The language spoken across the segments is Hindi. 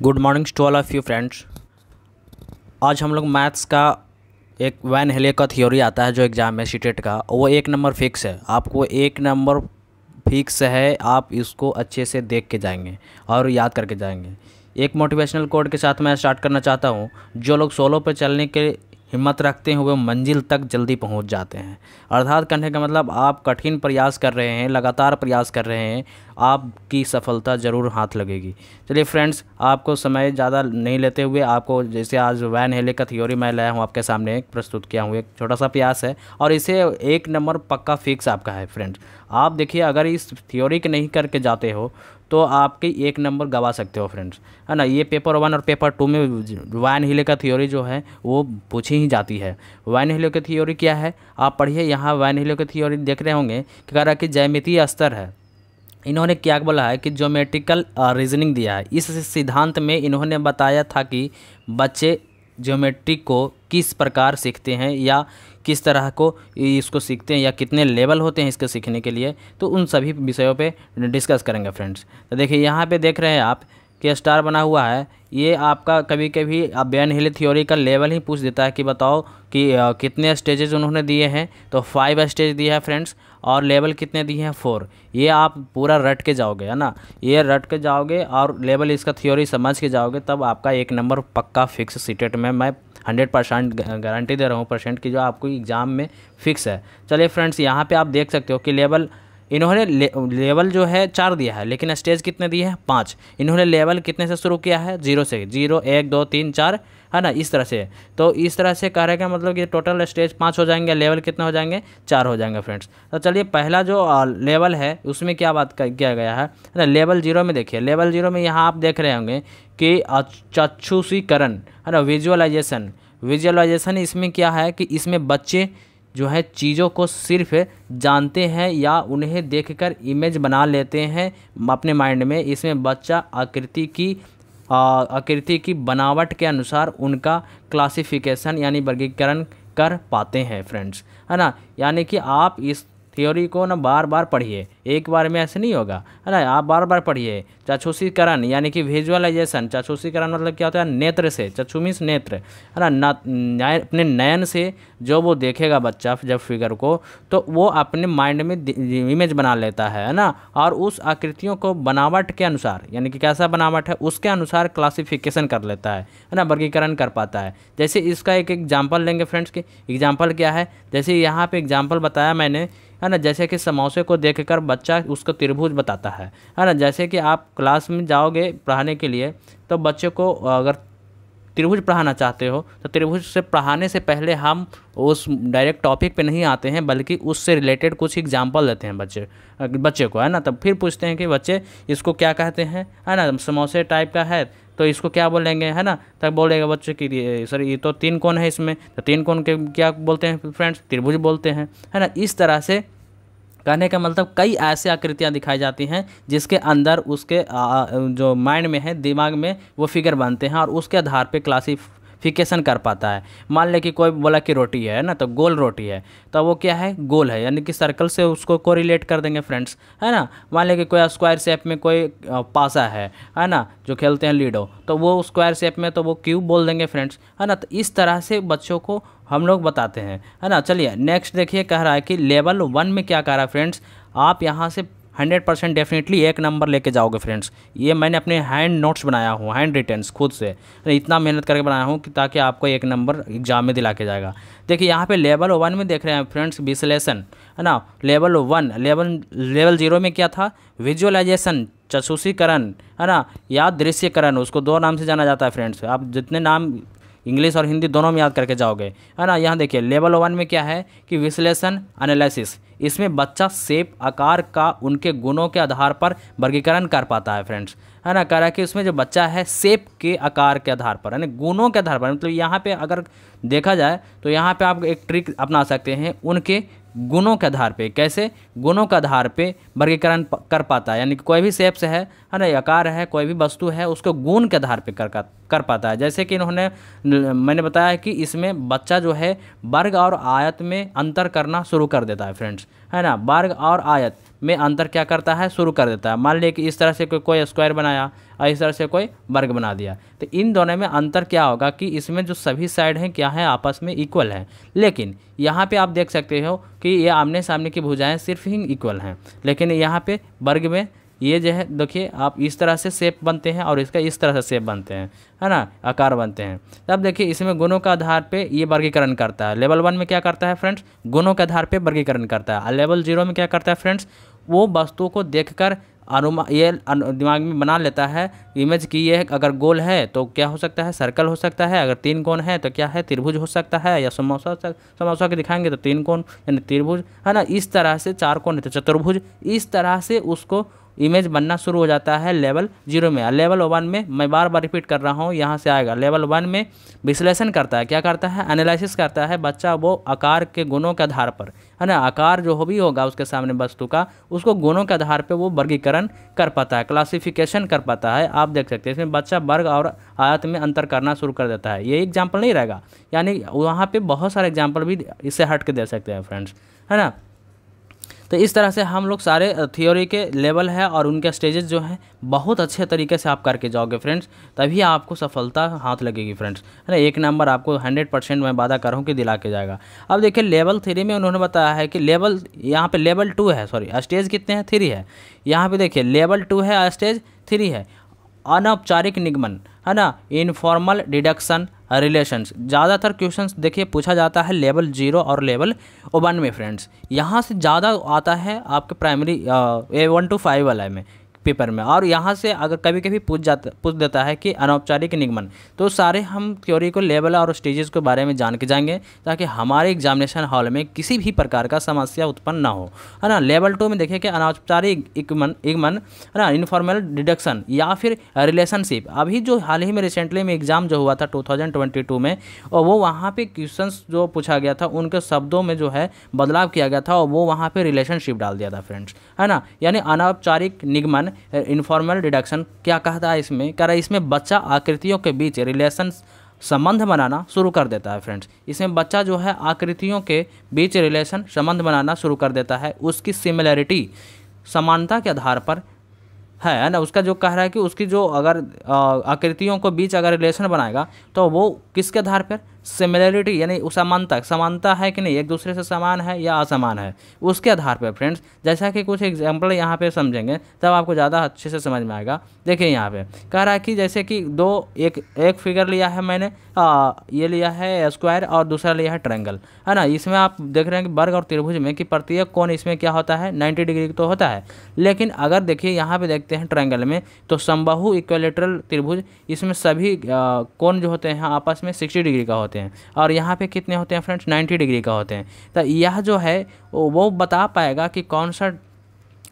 Good morning to all of you friends. आज हम लोग मैथ्स का एक वैन हेले का थ्योरी आता है जो एग्ज़ाम में सीटेट का, वो 1 नंबर फिक्स है। आपको 1 नंबर फिक्स है, आप इसको अच्छे से देख के जाएंगे और याद करके जाएंगे। एक मोटिवेशनल कोड के साथ मैं स्टार्ट करना चाहता हूँ। जो लोग सोलो पे चलने के हिम्मत रखते हैं वो मंजिल तक जल्दी पहुंच जाते हैं। अर्थात कहने का मतलब आप कठिन प्रयास कर रहे हैं, लगातार प्रयास कर रहे हैं, आपकी सफलता ज़रूर हाथ लगेगी। चलिए फ्रेंड्स, आपको समय ज़्यादा नहीं लेते हुए आपको जैसे आज वैन हेले का थ्योरी मैं लाया हूँ आपके सामने प्रस्तुत किया हूँ। एक छोटा सा प्रयास है और इसे 1 नंबर पक्का फिक्स आपका है फ्रेंड्स। आप देखिए, अगर इस थ्योरी के नहीं करके जाते हो तो आपके 1 नंबर गवा सकते हो फ्रेंड्स, है ना। ये पेपर 1 और पेपर 2 में वैन हिले का थ्योरी जो है वो पूछी ही जाती है। वैन हिले की थ्योरी क्या है आप पढ़िए। यहाँ वैन हिले की थ्योरी देख रहे होंगे कि कह रहा है कि ज्यामितीय स्तर है। इन्होंने क्या बोला है कि ज्योमेट्रिकल रीजनिंग दिया है। इस सिद्धांत में इन्होंने बताया था कि बच्चे ज्योमेट्री को किस प्रकार सीखते हैं या किस तरह को इसको सीखते हैं या कितने लेवल होते हैं इसके सीखने के लिए, तो उन सभी विषयों पे डिस्कस करेंगे फ्रेंड्स। तो देखिए यहाँ पे देख रहे हैं आप कि स्टार बना हुआ है। ये आपका कभी कभी वैन हिले थ्योरी का लेवल ही पूछ देता है कि बताओ कि कितने स्टेजेस उन्होंने दिए हैं, तो 5 स्टेज दिया है फ्रेंड्स, और लेवल कितने दिए हैं 4। ये आप पूरा रट के जाओगे, है ना। ये रट के जाओगे और लेवल इसका थ्योरी समझ के जाओगे, तब आपका 1 नंबर पक्का फिक्स सीटेट में मैं 100% गारंटी दे रहा हूँ परसेंट की, जो आपको एग्ज़ाम में फिक्स है। चलिए फ्रेंड्स, यहाँ पे आप देख सकते हो कि लेवल इन्होंने लेवल जो है 4 दिया है, लेकिन स्टेज कितने दिए हैं 5। इन्होंने लेवल कितने से शुरू किया है 0 से, 0 1 2 3 4, है ना, इस तरह से। तो इस तरह से कह रहे हैं मतलब कि टोटल स्टेज 5 हो जाएंगे, लेवल कितने हो जाएंगे 4 हो जाएंगे फ्रेंड्स। तो चलिए पहला जो लेवल है उसमें क्या बात किया गया है ना। लेवल 0 में देखिए, लेवल 0 में यहाँ आप देख रहे होंगे कि चक्षुषीकरण, है ना, विजुअलाइजेशन। विजुअलाइजेशन इसमें क्या है कि इसमें बच्चे जो है चीज़ों को सिर्फ जानते हैं या उन्हें देखकर इमेज बना लेते हैं अपने माइंड में। इसमें बच्चा आकृति की बनावट के अनुसार उनका क्लासिफिकेशन यानी वर्गीकरण कर पाते हैं फ्रेंड्स, है ना। यानी कि आप इस थ्योरी को ना बार बार पढ़िए, एक बार में ऐसे नहीं होगा, है ना। आप बार बार पढ़िए। चक्षुषीकरण यानी कि विजुअलाइजेशन, चक्षुषीकरण मतलब क्या होता है, नेत्र से, चक्षु मीन्स नेत्र, है ना। अपने नयन से जो वो देखेगा बच्चा जब फिगर को, तो वो अपने माइंड में इमेज बना लेता है ना। और उस आकृतियों को बनावट के अनुसार, यानी कि कैसा बनावट है उसके अनुसार क्लासिफिकेशन कर लेता है ना, वर्गीकरण कर पाता है। जैसे इसका एक एग्जाम्पल लेंगे फ्रेंड्स की। एग्जाम्पल क्या है, जैसे यहाँ पे एग्जाम्पल बताया मैंने, है ना। जैसे कि समोसे को देखकर बच्चा उसको त्रिभुज बताता है ना। जैसे कि आप क्लास में जाओगे पढ़ाने के लिए, तो बच्चे को अगर त्रिभुज पढ़ाना चाहते हो तो त्रिभुज से पढ़ाने से पहले हम उस डायरेक्ट टॉपिक पे नहीं आते हैं, बल्कि उससे रिलेटेड कुछ एग्जाम्पल देते हैं बच्चे को, है ना। तब फिर पूछते हैं कि बच्चे इसको क्या कहते हैं, है ना। समोसे टाइप का है तो इसको क्या बोलेंगे, है ना। तब बोलेगा बच्चे कि सर ये तो 3 कोण है इसमें, तो 3 कोण के क्या बोलते हैं फ्रेंड्स, त्रिभुज बोलते हैं, है ना। इस तरह से कहने का मतलब कई ऐसे आकृतियाँ दिखाई जाती हैं जिसके अंदर उसके जो माइंड में है, दिमाग में वो फिगर बनते हैं और उसके आधार पे क्लासिफिकेशन कर पाता है। मान ले कि कोई बोला कि रोटी है ना, तो गोल रोटी है, तो वो क्या है, गोल है, यानी कि सर्कल से उसको कोरिलेट कर देंगे फ्रेंड्स, है ना। मान ले कि कोई स्क्वायर शेप में कोई पासा है ना, जो खेलते हैं लीडो, तो वो स्क्वायर शेप में तो वो क्यूब बोल देंगे फ्रेंड्स, है ना। तो इस तरह से बच्चों को हम लोग बताते हैं, है ना। चलिए नेक्स्ट देखिए, कह रहा है कि लेवल 1 में क्या कह रहा है फ्रेंड्स, आप यहाँ से 100% डेफिनेटली 1 नंबर लेके जाओगे फ्रेंड्स। ये मैंने अपने हैंड नोट्स बनाया हूँ, हैंड रिटन्स खुद से, इतना मेहनत करके बनाया हूँ कि ताकि आपको 1 नंबर एग्जाम में दिला के जाएगा। देखिए यहाँ पे लेवल 1 में देख रहे हैं फ्रेंड्स, विश्लेषण, है ना। लेवल 1, लेवल 0 में क्या था, विजुअलाइजेशन, चक्षुषीकरण, है ना, या दृश्यकरण। उसको 2 नाम से जाना जाता है फ्रेंड्स। आप जितने नाम इंग्लिश और हिंदी दोनों में याद करके जाओगे, है ना। यहाँ देखिए लेवल 1 में क्या है कि विश्लेषण, एनालिसिस। इसमें बच्चा शेप, आकार का उनके गुणों के आधार पर वर्गीकरण कर पाता है फ्रेंड्स, है ना। कह रहा है कि उसमें जो बच्चा है शेप के आकार के आधार पर, यानी गुणों के आधार पर, मतलब यहाँ पे अगर देखा जाए तो यहाँ पे आप एक ट्रिक अपना सकते हैं, उनके गुणों के आधार पे। कैसे, गुणों के आधार पे वर्गीकरण कर पाता है, यानी कि कोई भी शेप से है ना, आकार है, कोई भी वस्तु है, उसको गुण के आधार पे कर पाता है। जैसे कि इन्होंने मैंने बताया कि इसमें बच्चा जो है वर्ग और आयत में अंतर करना शुरू कर देता है फ्रेंड्स, है ना, वर्ग और आयत में अंतर क्या करता है, शुरू कर देता है। मान लिया कि इस तरह से कोई स्क्वायर बनाया और इस तरह से कोई वर्ग बना दिया, तो इन दोनों में अंतर क्या होगा कि इसमें जो सभी साइड हैं क्या है, आपस में इक्वल हैं। लेकिन यहाँ पे आप देख सकते हो कि ये आमने सामने की भुजाएं सिर्फ ही इक्वल हैं, लेकिन यहाँ पे वर्ग में ये जो है देखिए आप इस तरह से शेप बनते हैं और इसका इस तरह से शेप बनते हैं, है ना, आकार बनते हैं। तब देखिए इसमें गुणों के आधार पे ये वर्गीकरण करता है। लेवल 1 में क्या करता है फ्रेंड्स, गुणों के आधार पे वर्गीकरण करता है। और लेवल 0 में क्या करता है फ्रेंड्स, वो वस्तु को देखकर दिमाग में बना लेता है इमेज की, ये अगर गोल है तो क्या हो सकता है, सर्कल हो सकता है, अगर 3 कोण है तो क्या है, त्रिभुज हो सकता है, या समोसा के दिखाएंगे तो 3 कोण यानी त्रिभुज, है ना, इस तरह से 4 कोण है तो चतुर्भुज, इस तरह से उसको इमेज बनना शुरू हो जाता है लेवल 0 में। लेवल 1 में मैं बार बार रिपीट कर रहा हूँ, यहाँ से आएगा। लेवल 1 में विश्लेषण करता है, क्या करता है, एनालिसिस करता है बच्चा, वो आकार के गुणों के आधार पर, है ना, आकार जो भी होगा उसके सामने वस्तु का, उसको गुणों के आधार पे वो वर्गीकरण कर पाता है, क्लासिफिकेशन कर पाता है। आप देख सकते हैं इसमें बच्चा वर्ग और आयत में अंतर करना शुरू कर देता है। ये एग्जाम्पल नहीं रहेगा, यानी वहाँ पे बहुत सारे एग्जाम्पल भी इससे हट के दे सकते हैं फ्रेंड्स, है ना। तो इस तरह से हम लोग सारे थ्योरी के लेवल है और उनके स्टेजेस जो हैं बहुत अच्छे तरीके से आप करके जाओगे फ्रेंड्स, तभी आपको सफलता हाथ लगेगी फ्रेंड्स, है ना। 1 नंबर आपको 100% मैं वादा कर रहा हूँ कि दिला के जाएगा। अब देखिए लेवल 3 में उन्होंने बताया है कि लेवल, यहाँ पे लेवल 2 है, सॉरी स्टेज कितने हैं, 3 है। यहाँ पे देखिए लेवल 2 है, स्टेज 3 है। अनौपचारिक निगमन, है ना, इनफॉर्मल डिडक्शन रिलेशंस, ज़्यादातर क्वेश्चंस देखिए पूछा जाता है लेवल 0 और लेवल 1 में फ्रेंड्स। यहाँ से ज़्यादा आता है आपके प्राइमरी A1 to 5 वाला में पेपर में, और यहाँ से अगर कभी कभी पूछ देता है कि अनौपचारिक निगमन, तो सारे हम थ्योरी को लेवल और स्टेजेस के बारे में जान के जाएंगे ताकि हमारे एग्जामिनेशन हॉल में किसी भी प्रकार का समस्या उत्पन्न ना हो, है ना। लेवल 2 में देखिए कि अनौपचारिक निगमन, है ना, इनफॉर्मल डिडक्शन या फिर रिलेशनशिप। अभी जो हाल ही में रिसेंटली में एग्जाम जो हुआ था 2022 में, और वो वहाँ पे क्वेश्चंस जो पूछा गया था उनके शब्दों में जो है बदलाव किया गया था और वो वहाँ पे रिलेशनशिप डाल दिया था फ्रेंड्स, है ना। यानी अनौपचारिक निगमन, इनफॉर्मल डिडक्शन क्या कहता है इसमें, कह रहा है इसमें बच्चा आकृतियों के बीच रिलेशन संबंध बनाना शुरू कर देता है फ्रेंड्स। इसमें बच्चा जो है आकृतियों के बीच रिलेशन संबंध बनाना शुरू कर देता है, उसकी सिमिलरिटी, समानता के आधार पर, है ना। उसका जो कह रहा है कि उसकी जो अगर आकृतियों को बीच अगर रिलेशन बनाएगा तो वो किसके आधार पर, सिमिलरिटी यानी समानता है कि नहीं, एक दूसरे से समान है या असमान है, उसके आधार पर फ्रेंड्स। जैसा कि कुछ एग्जांपल यहाँ पे समझेंगे तब आपको ज़्यादा अच्छे से समझ में आएगा। देखिए यहाँ पे कह रहा है कि जैसे कि एक फिगर लिया है मैंने, ये लिया है स्क्वायर और दूसरा लिया है ट्रायंगल, है ना। इसमें आप देख रहे हैं कि वर्ग और त्रिभुज में कि प्रत्येक कोण इसमें क्या होता है, 90 डिग्री तो होता है। लेकिन अगर देखिए यहाँ पे देखते हैं ट्रायंगल में, तो समबाहु इक्विलैटरल त्रिभुज, इसमें सभी कोण जो होते हैं आपस में 60 डिग्री का होते हैं, और यहाँ पे कितने होते हैं फ्रेंड्स, 90 डिग्री का होते हैं। तो यह जो है वो बता पाएगा कि कौन सा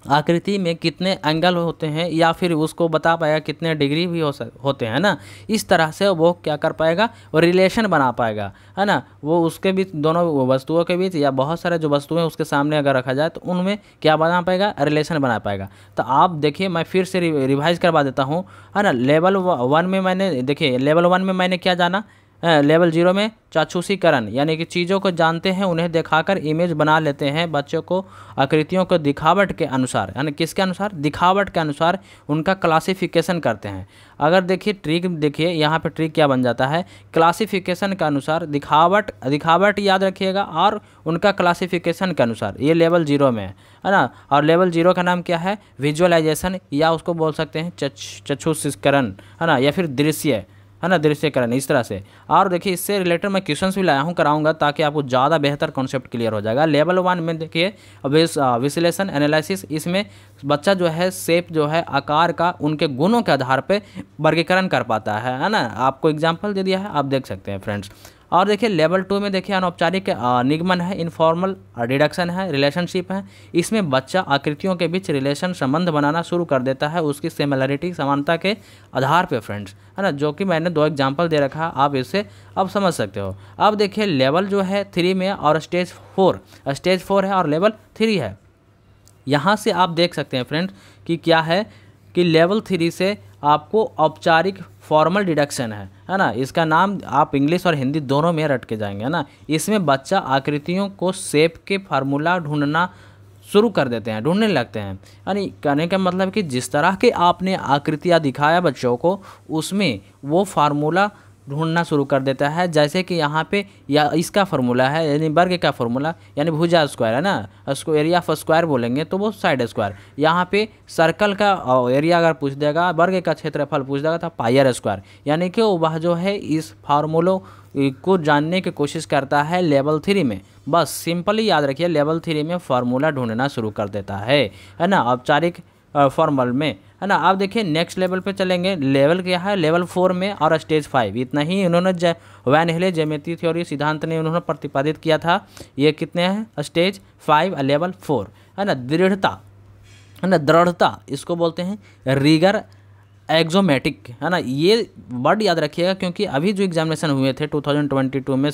आकृति में कितने एंगल होते हैं, या फिर उसको बता पाएगा कितने डिग्री भी होते हैं ना। इस तरह से वो क्या कर पाएगा, वो रिलेशन बना पाएगा, है ना। वो उसके बीच, दोनों वस्तुओं के बीच या बहुत सारे जो वस्तुएं उसके सामने अगर रखा जाए तो उनमें क्या बना पाएगा, रिलेशन बना पाएगा। तो आप देखिए मैं फिर से रिवाइज करवा देता हूँ, है ना। लेवल 1 में मैंने देखिए लेवल 1 में मैंने क्या जाना, लेवल 0 में चाक्षुषीकरण, यानी कि चीज़ों को जानते हैं, उन्हें दिखाकर इमेज बना लेते हैं। बच्चों को आकृतियों को दिखावट के अनुसार, यानी किसके अनुसार, दिखावट के अनुसार उनका क्लासिफिकेशन करते हैं। अगर देखिए ट्रिक, देखिए यहाँ पे ट्रिक क्या बन जाता है, क्लासिफिकेशन के अनुसार दिखावट याद रखिएगा, और उनका क्लासिफिकेशन के अनुसार। ये लेवल 0 में है ना। और लेवल 0 का नाम क्या है, विजुअलाइजेशन, या उसको बोल सकते हैं चक्षुषीकरण, है ना, या फिर दृश्य, है ना, दृश्यकरण, इस तरह से। और देखिए इससे रिलेटेड मैं क्वेश्चंस भी लाया हूँ, कराऊंगा, ताकि आपको ज़्यादा बेहतर कॉन्सेप्ट क्लियर हो जाएगा। लेवल 1 में देखिए विश्लेषण, एनालिसिस, इसमें बच्चा जो है शेप जो है आकार का उनके गुणों के आधार पे वर्गीकरण कर पाता है ना। आपको एग्जाम्पल दे दिया है, आप देख सकते हैं फ्रेंड्स। और देखिए लेवल 2 में देखिए अनौपचारिक निगमन है, इनफॉर्मल डिडक्शन है, रिलेशनशिप है। इसमें बच्चा आकृतियों के बीच रिलेशन संबंध बनाना शुरू कर देता है उसकी सिमिलरिटी, समानता के आधार पे फ्रेंड्स, है ना। जो कि मैंने 2 एग्जांपल दे रखा, आप इससे अब समझ सकते हो। अब देखिए लेवल जो है 3 में और स्टेज 4 है और लेवल 3 है। यहाँ से आप देख सकते हैं फ्रेंड्स कि क्या है कि लेवल 3 से आपको औपचारिक फॉर्मल डिडक्शन है ना। इसका नाम आप इंग्लिश और हिंदी दोनों में रट के जाएंगे, है ना। इसमें बच्चा आकृतियों को शेप के फार्मूला ढूंढना शुरू कर देते हैं, ढूंढने लगते हैं। यानी कहने का मतलब कि जिस तरह के आपने आकृतियाँ दिखाया बच्चों को, उसमें वो फार्मूला ढूंढना शुरू कर देता है। जैसे कि यहाँ पे या इसका फार्मूला है, यानी वर्ग का फार्मूला, यानी भुजा स्क्वायर है ना, उसको एरिया ऑफ स्क्वायर बोलेंगे तो वो साइड स्क्वायर। यहाँ पे सर्कल का एरिया अगर पूछ देगा, वर्ग का क्षेत्रफल पूछ देगा तो पायर स्क्वायर। यानी कि वह जो है इस फार्मूलों को जानने की कोशिश करता है लेवल 3 में। बस सिंपली याद रखिए, लेवल 3 में फार्मूला ढूंढना शुरू कर देता है ना, औपचारिक फॉर्मल में, है ना। आप देखिए नेक्स्ट लेवल पे चलेंगे। लेवल क्या है, लेवल 4 में और स्टेज 5, इतना ही इन्होंने वैन हेले ज्यामितीय थ्योरी सिद्धांत ने उन्होंने प्रतिपादित किया था। ये कितने हैं, स्टेज 5 और लेवल 4, है ना। दृढ़ता, है ना, दृढ़ता इसको बोलते हैं रिगर एक्सोमेटिक, है ना। ये वर्ड याद रखिएगा क्योंकि अभी जो एग्जामिनेशन हुए थे 2022 में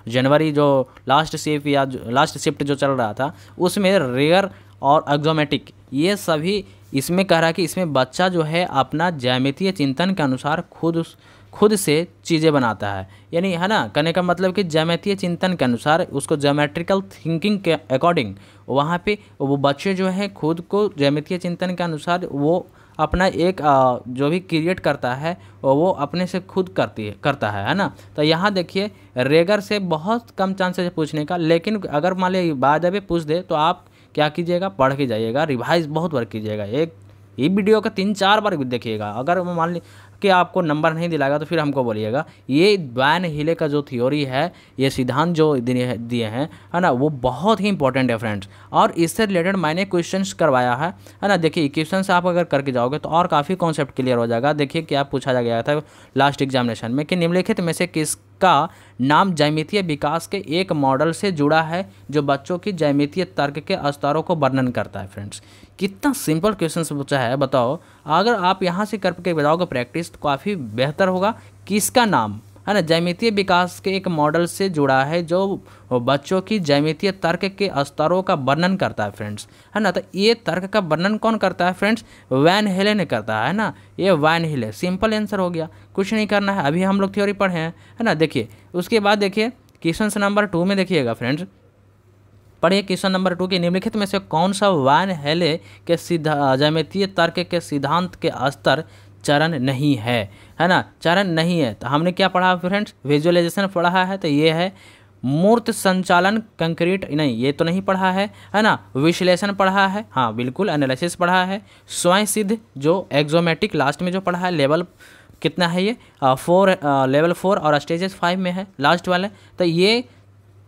जनवरी, जो लास्ट शिफ्ट या लास्ट शिफ्ट जो चल रहा था, उसमें रिगर और एक्सोमेटिक ये सभी इसमें कह रहा है कि इसमें बच्चा जो है अपना ज्यामितीय चिंतन के अनुसार खुद से चीज़ें बनाता है। यानी, है ना, कहने का मतलब कि ज्यामितीय चिंतन के अनुसार उसको ज्योमेट्रिकल थिंकिंग के अकॉर्डिंग वहाँ पे वो बच्चे जो है खुद को ज्यामितीय चिंतन के अनुसार वो अपना एक जो भी क्रिएट करता है वो अपने से खुद करता है ना। तो यहाँ देखिए रेगर से बहुत कम चांसेस है पूछने का, लेकिन अगर मान लीजिए बाद में पूछ दे तो आप क्या कीजिएगा, पढ़ के जाइएगा, रिवाइज बहुत बार कीजिएगा। ये वीडियो का 3-4 बार देखिएगा। अगर मान ली कि आपको नंबर नहीं दिलाएगा तो फिर हमको बोलिएगा। ये वैन हिले का जो थ्योरी है, ये सिद्धांत जो दिए हैं, है ना, वो बहुत ही इंपॉर्टेंट है फ्रेंड्स। और इससे रिलेटेड मैंने क्वेश्चंस करवाया है ना। देखिए क्वेश्चंस आप अगर करके जाओगे तो और काफ़ी कॉन्सेप्ट क्लियर हो जाएगा। देखिए क्या पूछा गया था लास्ट एग्जामिनेशन में कि निम्नलिखित में से किसका नाम ज्यामितीय विकास के एक मॉडल से जुड़ा है जो बच्चों की ज्यामितीय तर्क के स्तरों को वर्णन करता है। फ्रेंड्स कितना सिंपल क्वेश्चन पूछा है, बताओ। अगर आप यहाँ से करके बताओगे प्रैक्टिस तो काफ़ी बेहतर होगा। किसका नाम, है ना, ज्यामितीय विकास के एक मॉडल से जुड़ा है जो बच्चों की ज्यामितीय तर्क के स्तरों का वर्णन करता है फ्रेंड्स, है ना। तो ये तर्क का वर्णन कौन करता है फ्रेंड्स, वैन हेले ने करता है ना। ये वैन हेले, सिंपल आंसर हो गया, कुछ नहीं करना है। अभी हम लोग थ्योरी पढ़े हैं, है ना। देखिए उसके बाद देखिए क्वेश्चन नंबर 2 में देखिएगा फ्रेंड्स, पढ़िए क्वेश्चन नंबर 2 के निम्नलिखित में से कौन सा वैन हेले के ज्यामितीय तर्क के सिद्धांत के स्तर चरण नहीं है ना, चरण नहीं है। तो हमने क्या पढ़ा फ्रेंड्स, विजुअलाइजेशन पढ़ा है। तो ये है मूर्त संचालन, कंक्रीट नहीं, ये तो नहीं पढ़ा है ना। विश्लेषण पढ़ा है, हाँ बिल्कुल, एनालिसिस पढ़ा है। स्वयं सिद्ध जो एक्सोमेटिक लास्ट में जो पढ़ा है, लेवल कितना है ये 4, लेवल 4 और स्टेजेस 5 में है लास्ट वाले। तो ये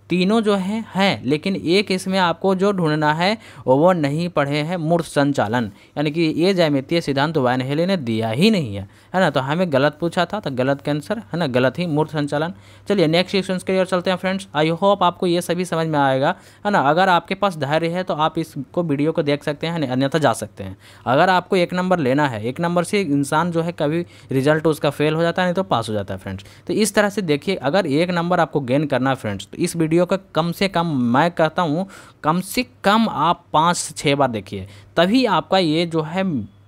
तीनों जो हैं लेकिन एक इसमें आपको जो ढूंढना है वो नहीं पढ़े हैं, मूर्त संचालन, यानी कि ये ज्यामितीय सिद्धांत वैन हेले ने दिया ही नहीं है ना। तो हमें गलत पूछा था, तो गलत का आंसर है ना, गलत ही, मूर्त संचालन। चलिए नेक्स्ट क्वेश्चन की ओर चलते हैं फ्रेंड्स। आई होप आपको ये सभी समझ में आएगा, है ना। अगर आपके पास धैर्य है तो आप इसको वीडियो को देख सकते हैं, अन्यथा जा सकते हैं। अगर आपको 1 नंबर लेना है, 1 नंबर से इंसान जो है कभी रिजल्ट उसका फेल हो जाता है, नहीं तो पास हो जाता है फ्रेंड्स। तो इस तरह से देखिए, अगर 1 नंबर आपको गेन करना है फ्रेंड्स, तो इस वीडियो का कम से कम, मैं कहता हूँ कम से कम आप 5 से 6 बार देखिए, तभी आपका ये जो है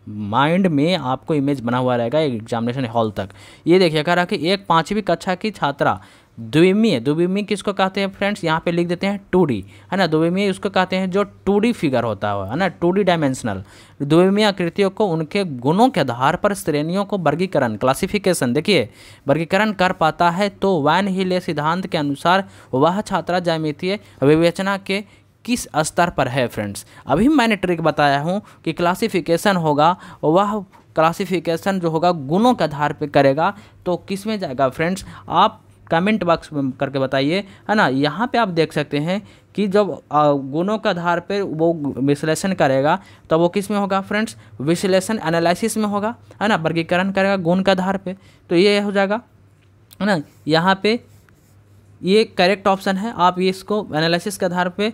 माइंड में आपको इमेज बना हुआ रहेगा एग्जामिनेशन हॉल तक। ये देखिए कह रहा कि एक 5वीं कक्षा की छात्रा द्विमीय किसको कहते हैं फ्रेंड्स, यहाँ पे लिख देते हैं 2D, है ना। द्विमीय उसको कहते हैं जो 2D फिगर होता है ना, 2D डायमेंशनल। द्विमीय आकृतियों को उनके गुणों के आधार पर श्रेणियों को वर्गीकरण, क्लासिफिकेशन, देखिए वर्गीकरण कर पाता है। तो वैन हिले सिद्धांत के अनुसार वह छात्रा ज्यामितीय विवेचना के किस स्तर पर है फ्रेंड्स। अभी मैंने ट्रिक बताया हूँ कि क्लासिफिकेशन होगा, वह क्लासिफिकेशन जो होगा गुणों के आधार पर करेगा। तो किस में जाएगा फ्रेंड्स, आप कमेंट बॉक्स में करके बताइए, है ना। यहाँ पे आप देख सकते हैं कि जब गुणों के आधार पर वो विश्लेषण करेगा तो वो किस में होगा फ्रेंड्स, विश्लेषण एनालिसिस में होगा, है ना। वर्गीकरण करेगा गुण के आधार पे, तो ये हो जाएगा, है ना। यहाँ पे ये करेक्ट ऑप्शन है। आप ये इसको एनालिसिस के आधार पे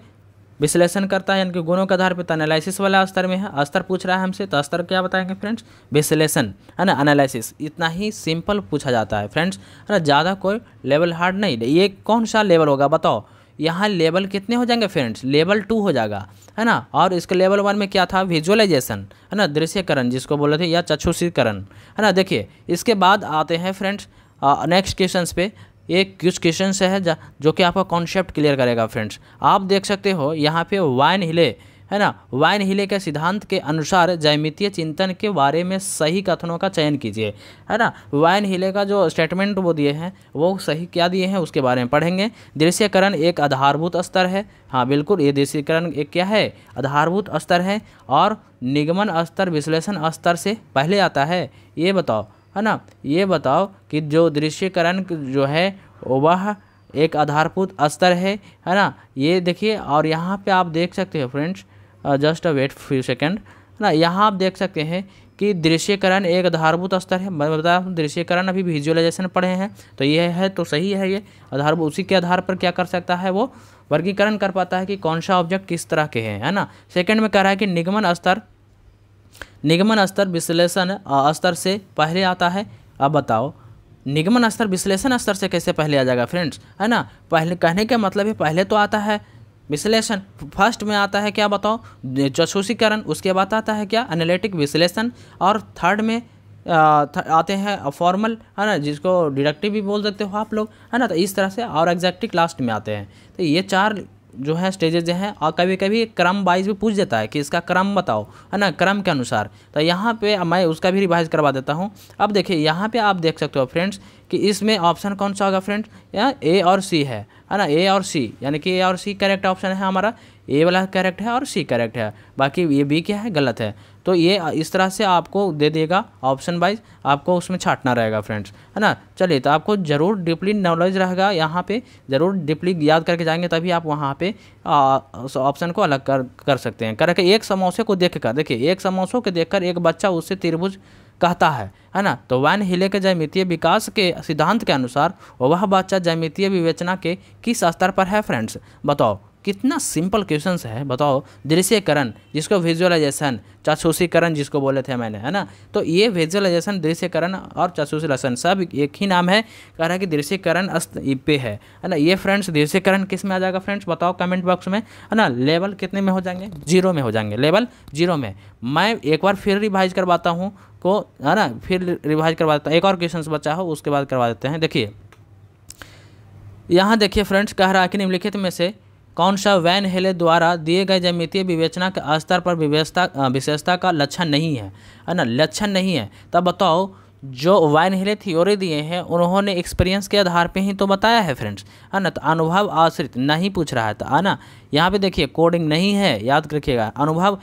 विश्लेषण करता है, यानी कि गुणों के आधार पर, तो एनालिसिस वाला स्तर में है। स्तर पूछ रहा है हमसे, तो स्तर क्या बताएंगे फ्रेंड्स, विश्लेषण, है ना, एनालिसिस। इतना ही सिंपल पूछा जाता है फ्रेंड्स, है ना, ज़्यादा कोई लेवल हार्ड नहीं। ये कौन सा लेवल होगा बताओ, यहाँ लेवल कितने हो जाएंगे फ्रेंड्स, लेवल 2 हो जाएगा, है ना। और इसके लेवल 1 में क्या था, विजुअलाइजेशन, है ना, दृश्यकरण जिसको बोले थे, या चक्षुषीकरण, है ना। देखिए इसके बाद आते हैं फ्रेंड्स नेक्स्ट क्वेश्चन पे। एक कुछ क्वेश्चन है जो कि आपका कॉन्सेप्ट क्लियर करेगा फ्रेंड्स। आप देख सकते हो यहाँ पे वैन हिले है ना। वाइन हिले के सिद्धांत के अनुसार ज्यामितीय चिंतन के बारे में सही कथनों का चयन कीजिए, है ना। वाइन हिले का जो स्टेटमेंट वो दिए हैं वो सही क्या दिए हैं उसके बारे में पढ़ेंगे। दृश्यकरण एक आधारभूत स्तर है, हाँ बिल्कुल, ये दृश्यकरण एक क्या है, आधारभूत स्तर है, और निगमन स्तर विश्लेषण स्तर से पहले आता है। ये बताओ, है ना, ये बताओ कि जो दृश्यकरण जो है वह एक आधारभूत स्तर है ना। ये देखिए, और यहाँ पे आप देख सकते हो friends, just wait few second ना, यहाँ आप देख सकते हैं कि दृश्यकरण एक आधारभूत स्तर है। मैं बता दूं दृश्यकरण अभी विजुअलाइजेशन पढ़े हैं तो ये है, तो सही है ये आधारभूत, उसी के आधार पर क्या कर सकता है वो वर्गीकरण कर पाता है कि कौन सा ऑब्जेक्ट किस तरह के हैं, है ना। सेकंड में कह रहा है कि निगमन स्तर विश्लेषण स्तर से पहले आता है। अब बताओ निगमन स्तर विश्लेषण स्तर से कैसे पहले आ जाएगा फ्रेंड्स, है ना। पहले कहने का मतलब है पहले तो आता है विश्लेषण, फर्स्ट में आता है क्या बताओ, चाक्षुषीकरण, उसके बाद आता है क्या, एनालिटिक विश्लेषण, और थर्ड में आते हैं फॉर्मल, है ना, जिसको डिडक्टिव भी बोल सकते हो आप लोग, है ना। तो इस तरह से, और एग्जैक्टिव लास्ट में आते हैं। तो ये चार जो है स्टेजेज हैं, और कभी कभी क्रम वाइज भी पूछ देता है कि इसका क्रम बताओ, है ना, क्रम के अनुसार। तो यहाँ पे मैं उसका भी रिवाइज करवा देता हूँ। अब देखिए यहाँ पे आप देख सकते हो फ्रेंड्स कि इसमें ऑप्शन कौन सा होगा फ्रेंड्स, यहाँ ए और सी है ना, ए और सी, यानी कि ए और सी करेक्ट ऑप्शन है हमारा, ए वाला करेक्ट है और सी करेक्ट है, बाकी ये बी क्या है, गलत है। तो ये इस तरह से आपको दे देगा ऑप्शन वाइज, आपको उसमें छांटना रहेगा फ्रेंड्स, है ना। चलिए, तो आपको ज़रूर डीपली नॉलेज रहेगा यहाँ पे, ज़रूर डीपली याद करके जाएंगे तभी आप वहाँ पे ऑप्शन को अलग कर सकते हैं। करके एक समोसे को देख कर, देखिए एक समोसों को देखकर एक बच्चा उससे त्रिभुज कहता है ना। तो वाइन हिले के ज्यामितीय विकास के सिद्धांत के अनुसार वह बच्चा ज्यामितीय विवेचना के किस स्तर पर है फ्रेंड्स, बताओ। कितना सिंपल क्वेश्चंस है, बताओ। दृश्यकरण जिसको विजुअलाइजेशन, चाक्षुषीकरण जिसको बोले थे मैंने, है ना। तो ये विजुअलाइजेशन, दृश्यकरण और चाक्षुषीकरण सब एक ही नाम है। कह रहा है कि दृश्यकरण पे है ना। ये फ्रेंड्स दृश्यकरण किस में आ जाएगा फ्रेंड्स, बताओ कमेंट बॉक्स में, है ना। लेवल कितने में हो जाएंगे, 0 में हो जाएंगे, लेवल 0 में। मैं एक बार फिर रिवाइज करवाता हूँ को, है ना, फिर रिवाइज करवाता हूँ। एक और क्वेश्चन बचा हो उसके बाद करवा देते हैं। देखिए यहाँ देखिए फ्रेंड्स, कह रहा है कि निम्नलिखित में से कौन सा वैन हेले द्वारा दिए गए ज्यामितीय विवेचना के स्तर पर विशेषता का लक्षण नहीं है ना, लक्षण नहीं है। तब बताओ जो वाइन हेले थ्योरी दिए हैं उन्होंने एक्सपीरियंस के आधार पे ही तो बताया है फ्रेंड्स, है ना। तो अनुभव आश्रित नहीं पूछ रहा है, तो है ना। यहाँ पे देखिए कोडिंग नहीं है, याद रखिएगा। अनुभव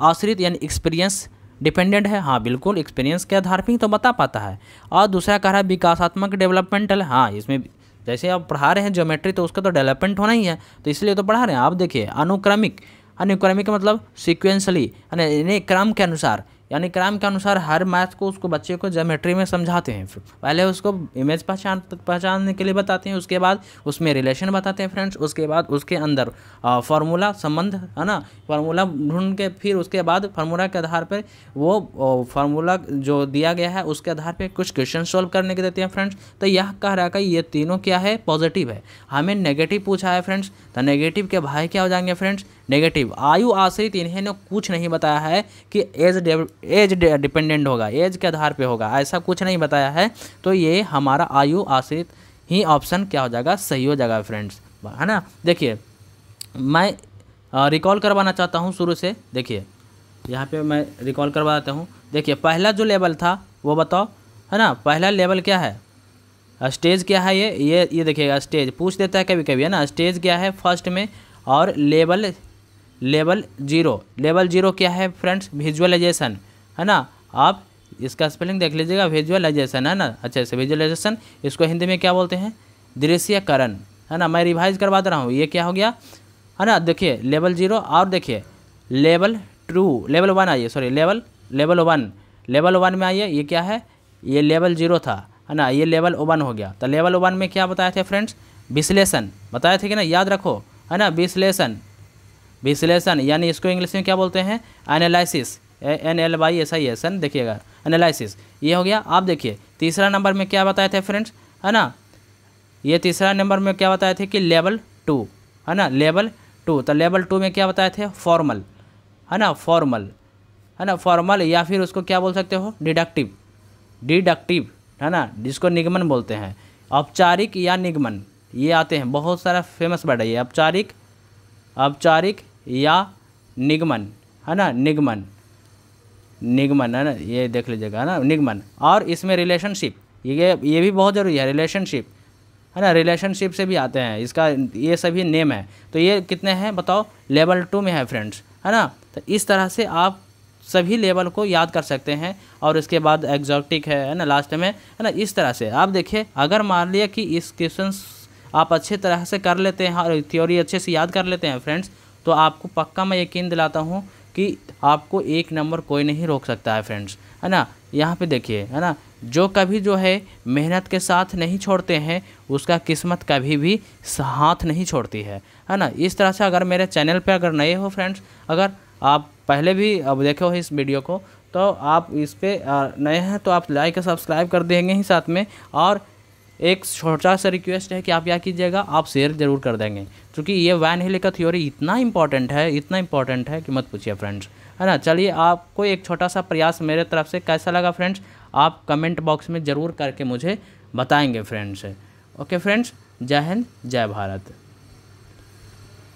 आश्रित यानी एक्सपीरियंस डिपेंडेंट है, हाँ बिल्कुल, एक्सपीरियंस के आधार पे ही तो बता पाता है। और दूसरा कह रहा है विकासात्मक डेवलपमेंटल, हाँ इसमें जैसे आप पढ़ा रहे हैं ज्योमेट्री तो उसका तो डेवलपमेंट होना ही है, तो इसलिए तो पढ़ा रहे हैं। आप देखिए अनुक्रमिक, अनुक्रमिक मतलब सिक्वेंसली, यानी क्रम के अनुसार, यानी क्रम के अनुसार हर मैथ को उसको बच्चे को ज्योमेट्री में समझाते हैं। पहले उसको इमेज पहचानने के लिए बताते हैं, उसके बाद उसमें रिलेशन बताते हैं फ्रेंड्स, उसके बाद उसके अंदर फार्मूला संबंध, है ना, फार्मूला ढूंढ के फिर उसके बाद फार्मूला के आधार पर वो फार्मूला जो दिया गया है उसके आधार पर कुछ क्वेश्चन सॉल्व करने के देते हैं फ्रेंड्स। तो यह कह रहा है कि ये तीनों क्या है, पॉजिटिव है। हमें नेगेटिव पूछा है फ्रेंड्स, तो नेगेटिव के भाई क्या हो जाएंगे फ्रेंड्स, नेगेटिव। आयु आश्रित इन्होंने कुछ नहीं बताया है कि एज डिपेंडेंट होगा, एज के आधार पे होगा, ऐसा कुछ नहीं बताया है। तो ये हमारा आयु आश्रित ही ऑप्शन क्या हो जाएगा, सही हो जाएगा फ्रेंड्स, है ना। देखिए मैं रिकॉल करवाना चाहता हूँ शुरू से। देखिए यहाँ पे मैं रिकॉल करवा देता हूँ। देखिए पहला जो लेवल था वो बताओ, है ना। पहला लेवल क्या है, स्टेज क्या है, ये देखिएगा स्टेज पूछ देता है कभी कभी, है ना। स्टेज क्या है फर्स्ट में, और लेवल 0 क्या है फ्रेंड्स, विजुअलाइजेशन, है ना। आप इसका स्पेलिंग देख लीजिएगा, विजुअलाइजेशन, है ना। अच्छे से विजुअलाइजेशन, इसको हिंदी में क्या बोलते हैं, दृश्यकरण, है ना। मैं रिवाइज करवा दे रहा हूँ, ये क्या हो गया, है ना। देखिए लेवल 0, और देखिए लेवल 2, लेवल 1 आइए, सॉरी लेवल 1 में आइए। ये क्या है, ये लेवल 0 था, है ना, ये लेवल 1 हो गया। तो लेवल 1 में क्या बताए थे फ्रेंड्स, विश्लेषण बताए थे कि ना, याद रखो, है ना। विश्लेषण यानी इसको इंग्लिश में क्या बोलते हैं, एनालिसिस, NLYSIS, देखिएगा एनालिसिस, ये हो गया। आप देखिए तीसरा नंबर में क्या बताए थे फ्रेंड्स, है ना। ये तीसरा नंबर में क्या बताए थे कि लेवल 2, है ना, लेवल 2। तो लेवल 2 में क्या बताए थे, फॉर्मल, है ना, फॉर्मल, या फिर उसको क्या बोल सकते हो, डिडक्टिव, है ना, जिसको निगमन बोलते हैं। औपचारिक या निगमन, ये आते हैं, बहुत सारा फेमस वर्ड है ये, औपचारिक या निगमन, है ना, निगमन, निगमन, है ना, ये देख लीजिएगा, है ना, निगमन। और इसमें रिलेशनशिप, ये भी बहुत ज़रूरी है, रिलेशनशिप, है ना, रिलेशनशिप से भी आते हैं, इसका ये सभी नेम है। तो ये कितने हैं बताओ, लेवल 2 में है फ्रेंड्स, है ना। तो इस तरह से आप सभी लेवल को याद कर सकते हैं। और इसके बाद एग्जॉटिक है ना, लास्ट में, है ना। इस तरह से आप देखिए, अगर मान लिया कि इस क्वेश्चंस आप अच्छे तरह से कर लेते हैं और थ्योरी अच्छे से याद कर लेते हैं फ्रेंड्स, तो आपको पक्का मैं यकीन दिलाता हूँ कि आपको 1 नंबर कोई नहीं रोक सकता है फ्रेंड्स, है ना। यहाँ पे देखिए, है ना, जो कभी जो है मेहनत के साथ नहीं छोड़ते हैं, उसका किस्मत कभी भी हाथ नहीं छोड़ती है ना। इस तरह से अगर मेरे चैनल पे अगर नए हो फ्रेंड्स, अगर आप पहले भी अब देखे हो इस वीडियो को, तो आप इस पे नए हैं तो आप लाइक और सब्सक्राइब कर देंगे ही साथ में। और एक छोटा सा रिक्वेस्ट है कि आप क्या कीजिएगा, आप शेयर ज़रूर कर देंगे, क्योंकि ये वैन हिल का थ्योरी इतना इंपॉर्टेंट है, इतना इंपॉर्टेंट है कि मत पूछिए फ्रेंड्स, है ना। चलिए, आपको एक छोटा सा प्रयास मेरे तरफ से कैसा लगा फ्रेंड्स, आप कमेंट बॉक्स में ज़रूर करके मुझे बताएंगे फ्रेंड्स। ओके फ्रेंड्स, जय हिंद, जय भारत।